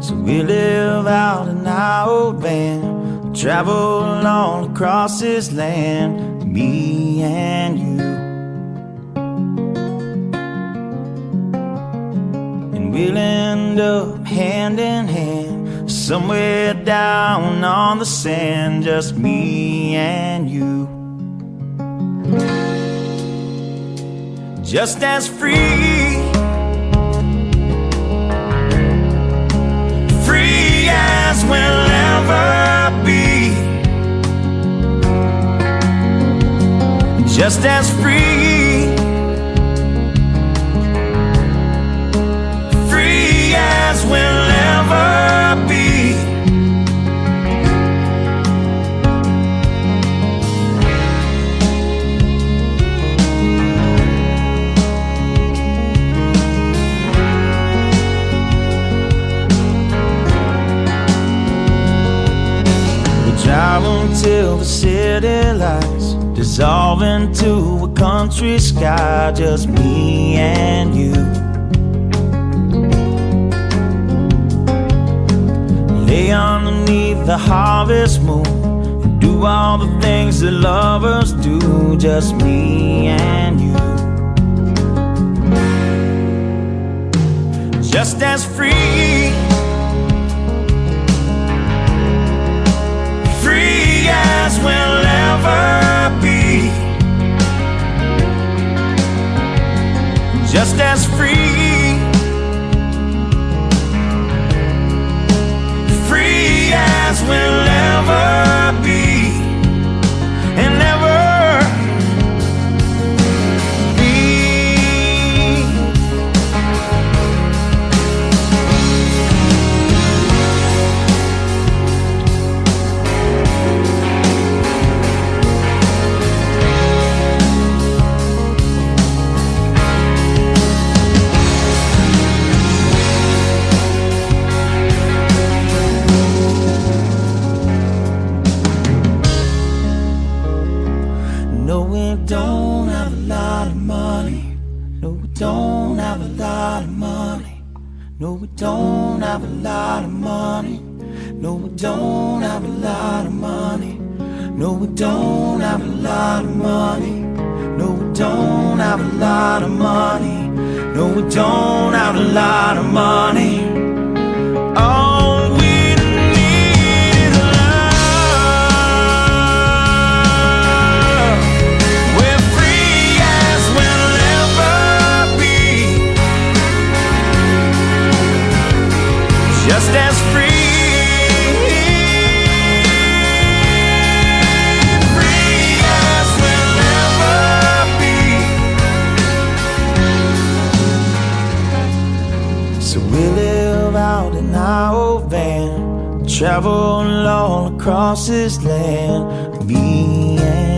So we live out in our old van, travel all across this land, me and you. And we'll end up hand in hand, somewhere down on the sand, just me and you. Just as free, free as we'll ever be. Just as free, free as we'll ever be. Drive until the city lights dissolve into a country sky, just me and you. Lay underneath the harvest moon and do all the things that lovers do, just me and you. Just as free, free as we'll ever be. Just as free, free as we'll ever be. And ever be. No, we don't have a lot of money. No, we don't have a lot of money. No, we don't have a lot of money. No, we don't have a lot of money. No, we don't have a lot of money. No, we don't have a lot of money. No, we don't have a lot of money. All we need is love. We're free as we'll ever be. Just as free, free as we'll ever be. So we live out in our old van, travel all across this land, me and